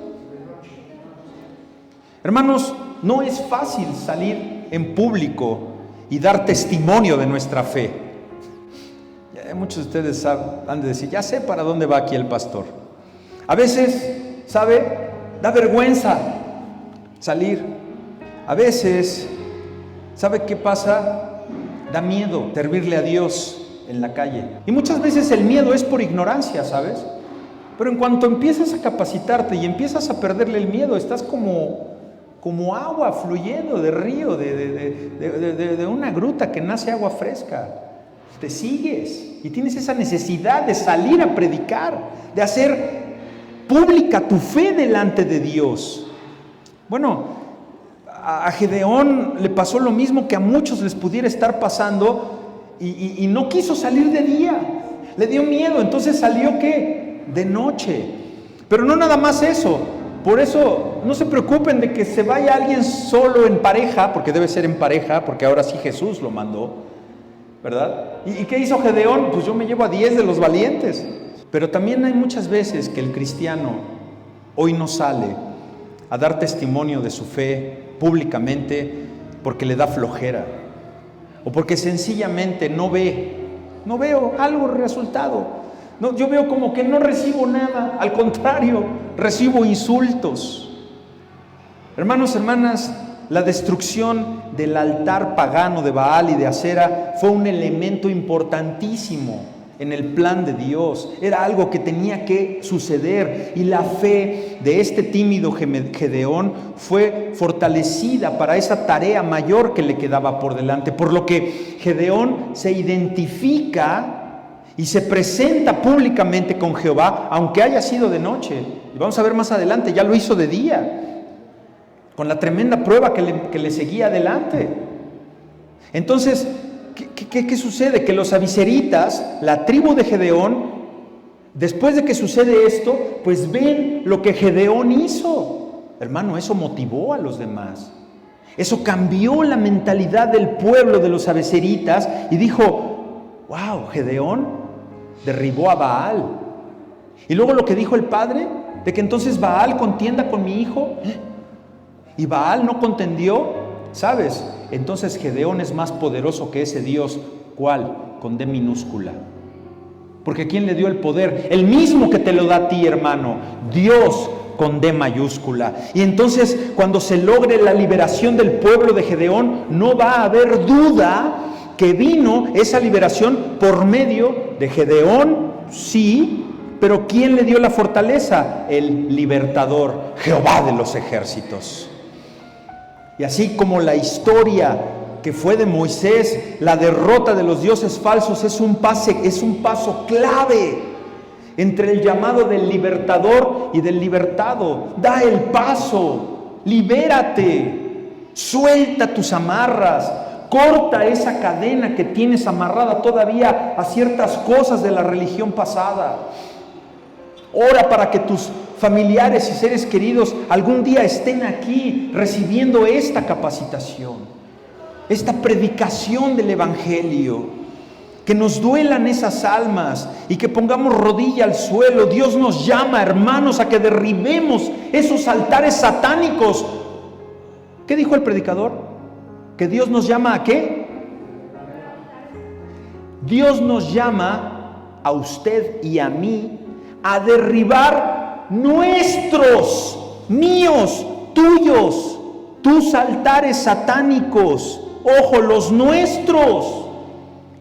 Hermanos, no es fácil salir en público y dar testimonio de nuestra fe. Muchos de ustedes han de decir, ya sé para dónde va aquí el pastor. A veces, ¿sabe? Da vergüenza salir. A veces, ¿sabe qué pasa? Da miedo servirle a Dios en la calle. Y muchas veces el miedo es por ignorancia, ¿sabes? Pero en cuanto empiezas a capacitarte y empiezas a perderle el miedo, estás como agua fluyendo de río, de una gruta que nace agua fresca. Te sigues y tienes esa necesidad de salir a predicar, de hacer pública tu fe delante de Dios. Bueno, a Gedeón le pasó lo mismo que a muchos les pudiera estar pasando y no quiso salir de día, le dio miedo, entonces salió ¿qué? De noche. Pero no nada más eso, por eso no se preocupen de que se vaya alguien solo en pareja, porque debe ser en pareja, porque ahora sí Jesús lo mandó, ¿verdad? ¿Y qué hizo Gedeón? Pues yo me llevo a 10 de los valientes. Pero también hay muchas veces que el cristiano hoy no sale a dar testimonio de su fe públicamente porque le da flojera o porque sencillamente no veo algo resultado. No, yo veo como que no recibo nada, al contrario, recibo insultos. Hermanos, hermanas, la destrucción del altar pagano de Baal y de Acera fue un elemento importantísimo en el plan de Dios. Era algo que tenía que suceder y la fe de este tímido Gedeón fue fortalecida para esa tarea mayor que le quedaba por delante, por lo que Gedeón se identifica y se presenta públicamente con Jehová, aunque haya sido de noche. Y vamos a ver más adelante, ya lo hizo de día, con la tremenda prueba que le seguía adelante. Entonces, ¿qué sucede? Que los abiseritas, la tribu de Gedeón, después de que sucede esto, pues ven lo que Gedeón hizo. Hermano, eso motivó a los demás. Eso cambió la mentalidad del pueblo de los abiseritas y dijo, wow, Gedeón derribó a Baal. Y luego lo que dijo el padre, de que entonces Baal contienda con mi hijo, y Baal no contendió, ¿sabes? Entonces Gedeón es más poderoso que ese Dios. ¿Cuál? Con D minúscula. Porque ¿quién le dio el poder? El mismo que te lo da a ti, hermano. Dios con D mayúscula. Y entonces cuando se logre la liberación del pueblo de Gedeón, no va a haber duda que vino esa liberación por medio de Gedeón, sí, pero ¿quién le dio la fortaleza? El libertador, Jehová de los ejércitos. Y así como la historia que fue de Moisés, la derrota de los dioses falsos es un paso clave entre el llamado del libertador y del libertado. Da el paso, libérate, suelta tus amarras, corta esa cadena que tienes amarrada todavía a ciertas cosas de la religión pasada. Ora para que tus familiares y seres queridos algún día estén aquí recibiendo esta capacitación, esta predicación del Evangelio, que nos duelan esas almas y que pongamos rodilla al suelo. Dios nos llama, hermanos, a que derribemos esos altares satánicos. ¿Qué dijo el predicador? ¿Que Dios nos llama a qué? Dios nos llama a usted y a mí a derribar nuestros, míos, tuyos, tus altares satánicos. Ojo, los nuestros.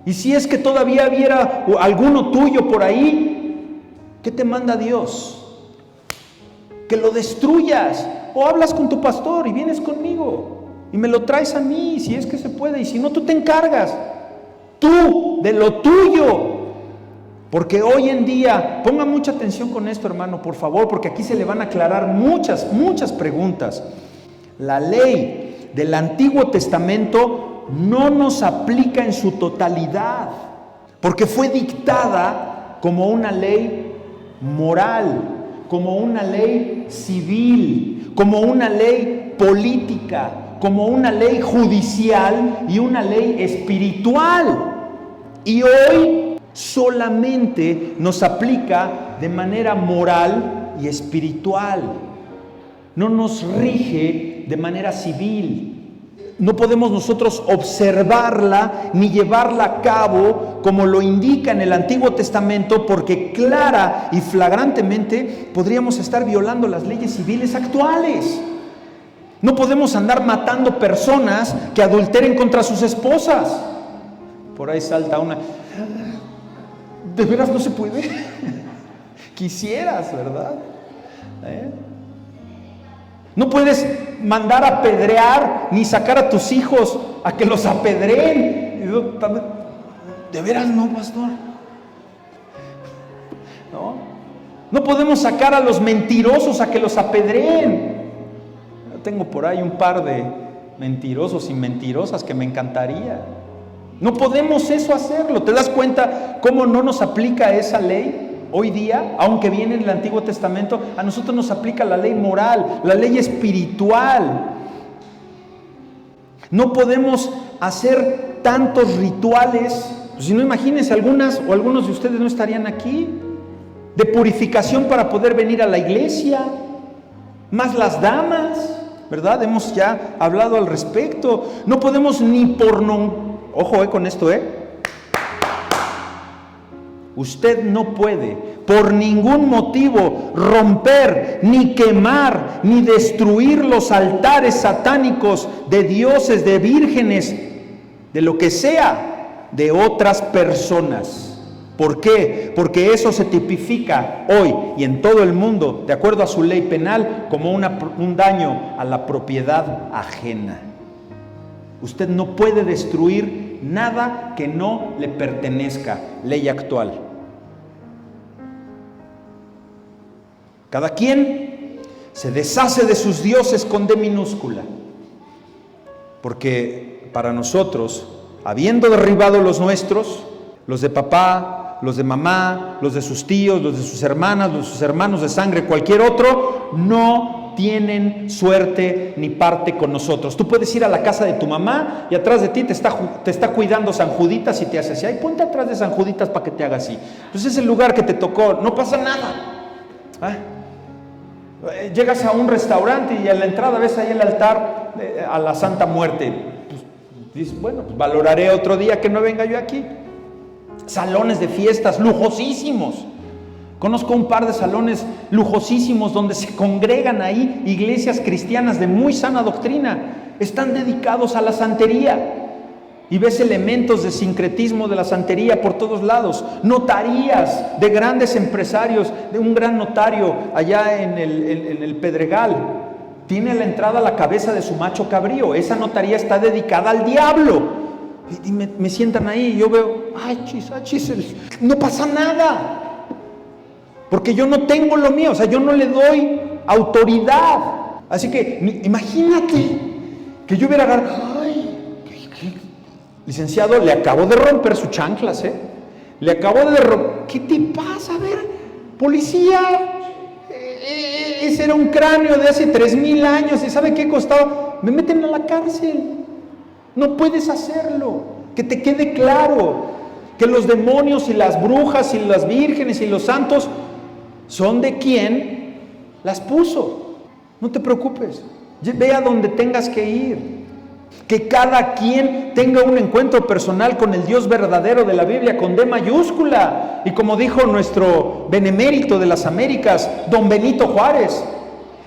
Y si es que todavía hubiera alguno tuyo por ahí, ¿qué te manda Dios? Que lo destruyas. O hablas con tu pastor y vienes conmigo y me lo traes a mí, si es que se puede, y si no, tú te encargas, tú, de lo tuyo. Porque hoy en día, ponga mucha atención con esto, hermano, por favor, porque aquí se le van a aclarar muchas preguntas. La ley del Antiguo Testamento no nos aplica en su totalidad, porque fue dictada como una ley moral, como una ley civil, como una ley política, como una ley judicial y una ley espiritual. Y hoy solamente nos aplica de manera moral y espiritual. No nos rige de manera civil. No podemos nosotros observarla ni llevarla a cabo como lo indica en el Antiguo Testamento, porque clara y flagrantemente podríamos estar violando las leyes civiles actuales. No podemos andar matando personas que adulteren contra sus esposas. Por ahí salta una. ¿De veras no se puede? Quisieras, ¿verdad? No puedes mandar a apedrear ni sacar a tus hijos a que los apedreen. ¿De veras no, pastor? No podemos sacar a los mentirosos a que los apedreen. Yo tengo por ahí un par de mentirosos y mentirosas que me encantaría. No podemos eso hacerlo. ¿Te das cuenta cómo no nos aplica esa ley? Hoy día, aunque viene en el Antiguo Testamento, a nosotros nos aplica la ley moral, la ley espiritual. No podemos hacer tantos rituales, si no, imagínense, algunas o algunos de ustedes no estarían aquí, de purificación para poder venir a la iglesia, más las damas, ¿verdad? Hemos ya hablado al respecto. No podemos ni ojo con esto, Usted no puede por ningún motivo romper, ni quemar, ni destruir los altares satánicos de dioses, de vírgenes, de lo que sea, de otras personas. ¿Por qué? Porque eso se tipifica hoy y en todo el mundo, de acuerdo a su ley penal, como un daño a la propiedad ajena. Usted no puede destruir nada que no le pertenezca, ley actual. Cada quien se deshace de sus dioses con D minúscula, porque para nosotros, habiendo derribado los nuestros, los de papá, los de mamá, los de sus tíos, los de sus hermanas, los de sus hermanos de sangre, cualquier otro, no tienen suerte ni parte con nosotros. Tú puedes ir a la casa de tu mamá y atrás de ti te está cuidando San Juditas y te hace así. Ay, ponte atrás de San Juditas para que te haga así. Pues es el lugar que te tocó, no pasa nada. Llegas a un restaurante y a la entrada ves ahí el altar a la Santa Muerte. Pues, dices, bueno, pues valoraré otro día que no venga yo aquí. Salones de fiestas lujosísimos. Conozco un par de salones lujosísimos donde se congregan ahí iglesias cristianas de muy sana doctrina. Están dedicados a la santería. Y ves elementos de sincretismo de la santería por todos lados. Notarías de grandes empresarios, de un gran notario allá en el Pedregal. Tiene a la entrada la cabeza de su macho cabrío. Esa notaría está dedicada al diablo. Y me sientan ahí y yo veo, no pasa nada. Porque yo no tengo lo mío, o sea, yo no le doy autoridad. Así que imagínate que yo hubiera agarrado, licenciado, le acabo de romper sus chanclas, le acabo de romper. ¿Qué te pasa? A ver, policía, ese era un cráneo de hace 3,000 años y ¿sabe qué costaba? Me meten a la cárcel. No puedes hacerlo. Que te quede claro que los demonios y las brujas y las vírgenes y los santos son de quien las puso. No te preocupes, ve a donde tengas que ir. Que cada quien tenga un encuentro personal con el Dios verdadero de la Biblia con D mayúscula. Y como dijo nuestro benemérito de las Américas, don Benito Juárez,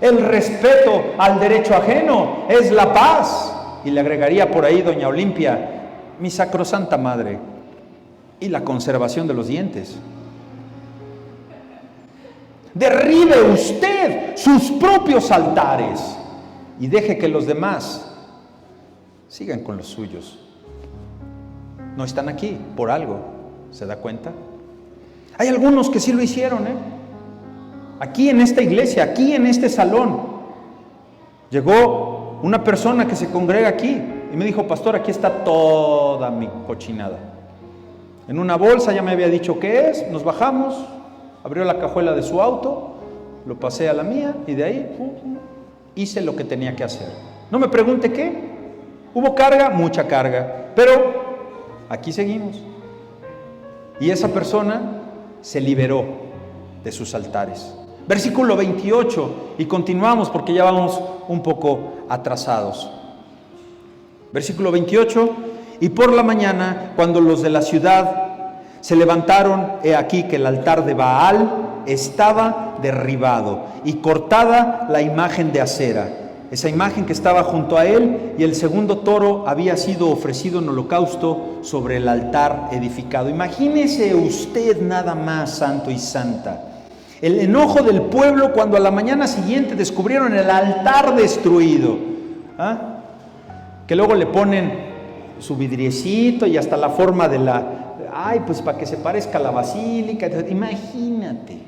el respeto al derecho ajeno es la paz. Y le agregaría por ahí doña Olimpia, mi sacrosanta madre, y la conservación de los dientes. Derribe usted sus propios altares y deje que los demás sigan con los suyos. No están aquí por algo, ¿se da cuenta? Hay algunos que sí lo hicieron, Aquí en esta iglesia, aquí en este salón, llegó una persona que se congrega aquí y me dijo: pastor, aquí está toda mi cochinada. En una bolsa, ya me había dicho qué es, nos bajamos, abrió la cajuela de su auto, lo pasé a la mía y de ahí hice lo que tenía que hacer. No me pregunte qué. Hubo carga, mucha carga, pero aquí seguimos. Y esa persona se liberó de sus altares. Versículo 28, y continuamos porque ya vamos un poco atrasados. Versículo 28, y por la mañana, cuando los de la ciudad se levantaron, he aquí que el altar de Baal estaba derribado y cortada la imagen de acera. Esa imagen que estaba junto a él, y el segundo toro había sido ofrecido en holocausto sobre el altar edificado. Imagínese usted nada más, santo y santa, el enojo del pueblo cuando a la mañana siguiente descubrieron el altar destruido. Que luego le ponen su vidriecito y hasta la forma de pues para que se parezca a la basílica. Imagínate.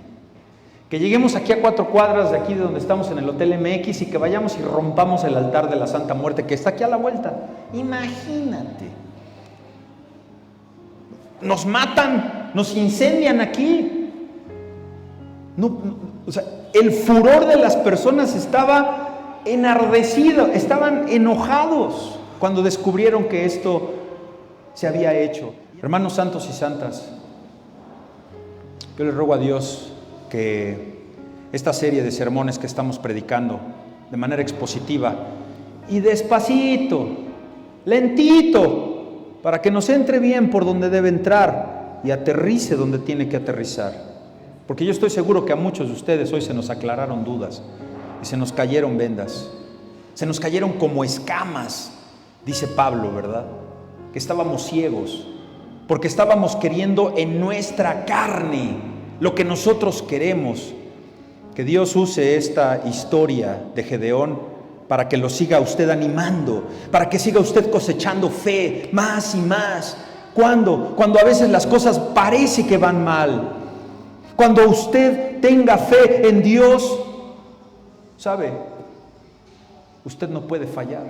Que lleguemos aquí a 4 cuadras de aquí de donde estamos en el Hotel MX y que vayamos y rompamos el altar de la Santa Muerte que está aquí a la vuelta. Imagínate. Nos matan, nos incendian aquí. O sea, el furor de las personas estaba enardecido, estaban enojados cuando descubrieron que esto se había hecho. Hermanos santos y santas, yo les ruego a Dios que esta serie de sermones que estamos predicando de manera expositiva y despacito, lentito, para que nos entre bien por donde debe entrar y aterrice donde tiene que aterrizar. Porque yo estoy seguro que a muchos de ustedes hoy se nos aclararon dudas y se nos cayeron vendas, se nos cayeron como escamas, dice Pablo, ¿verdad? Que estábamos ciegos porque estábamos queriendo en nuestra carne lo que nosotros queremos. Que Dios use esta historia de Gedeón para que lo siga usted animando, para que siga usted cosechando fe más y más. ¿Cuándo? Cuando a veces las cosas parece que van mal. Cuando usted tenga fe en Dios, ¿sabe? Usted no puede fallar.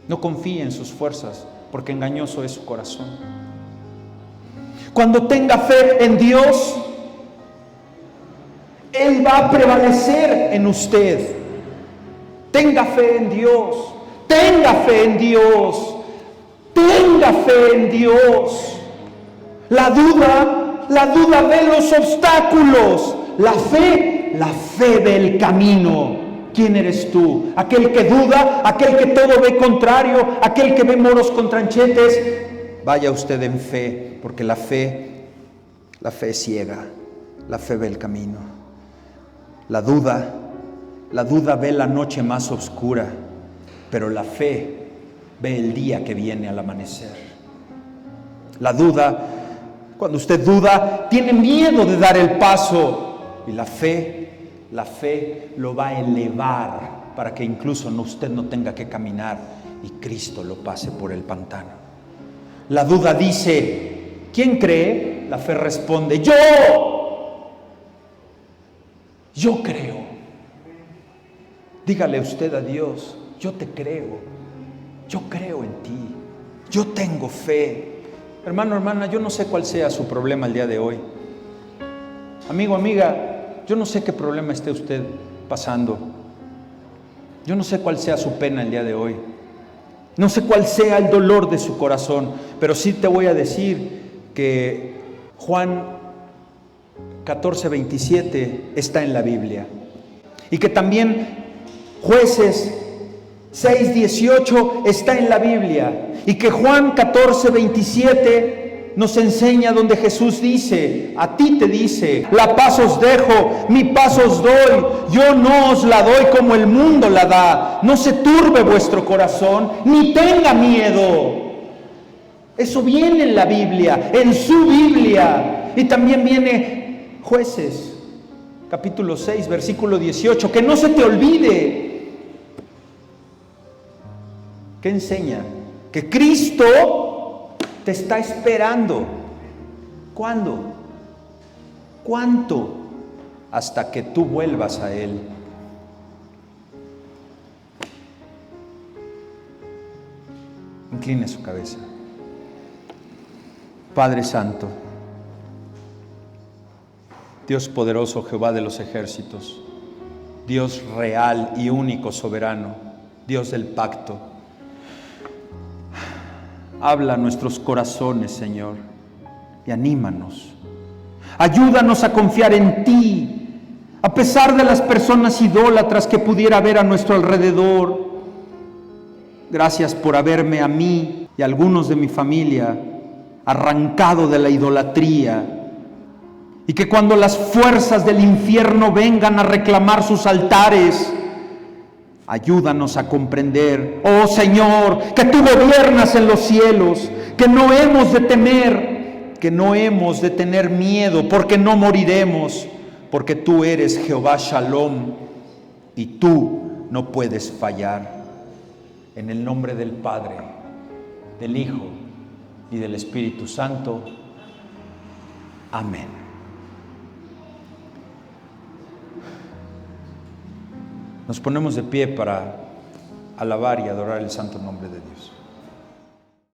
No confíe en sus fuerzas, porque engañoso es su corazón. Cuando tenga fe en Dios, Él va a prevalecer en usted. Tenga fe en Dios, tenga fe en Dios, tenga fe en Dios. La duda ve los obstáculos. La fe ve el camino. ¿Quién eres tú? Aquel que duda, aquel que todo ve contrario, aquel que ve moros con tranchetes. Vaya usted en fe, porque la fe es ciega, la fe ve el camino. La duda ve la noche más oscura, pero la fe ve el día que viene al amanecer. La duda, cuando usted duda, tiene miedo de dar el paso, y la fe lo va a elevar para que incluso usted no tenga que caminar y Cristo lo pase por el pantano. La duda dice: ¿quién cree? La fe responde: yo creo. Dígale usted a Dios: yo te creo, yo creo en ti, yo tengo fe. Hermano, hermana, yo no sé cuál sea su problema el día de hoy. Amigo, amiga, yo no sé qué problema esté usted pasando. Yo no sé cuál sea su pena el día de hoy. No sé cuál sea el dolor de su corazón, pero sí te voy a decir que Juan 14:27 está en la Biblia. Y que también Jueces 6:18 está en la Biblia. Y que Juan 14:27 nos enseña donde Jesús dice, a ti te dice: la paz os dejo, mi paz os doy, yo no os la doy como el mundo la da. No se turbe vuestro corazón, ni tenga miedo. Eso viene en la Biblia, en su Biblia. Y también viene Jueces, capítulo 6, versículo 18, que no se te olvide. ¿Qué enseña? Que Cristo te está esperando. ¿Cuándo? ¿Cuánto? Hasta que tú vuelvas a Él. Incline su cabeza. Padre Santo, Dios poderoso, Jehová de los ejércitos, Dios real y único, soberano, Dios del pacto, habla a nuestros corazones, Señor, y anímanos. Ayúdanos a confiar en ti, a pesar de las personas idólatras que pudiera haber a nuestro alrededor. Gracias por haberme a mí y a algunos de mi familia arrancado de la idolatría, y que cuando las fuerzas del infierno vengan a reclamar sus altares, ayúdanos a comprender, oh Señor, que tú gobiernas en los cielos, que no hemos de temer, que no hemos de tener miedo, porque no moriremos, porque tú eres Jehová Shalom y tú no puedes fallar. En el nombre del Padre, del Hijo y del Espíritu Santo. Amén. Nos ponemos de pie para alabar y adorar el santo nombre de Dios.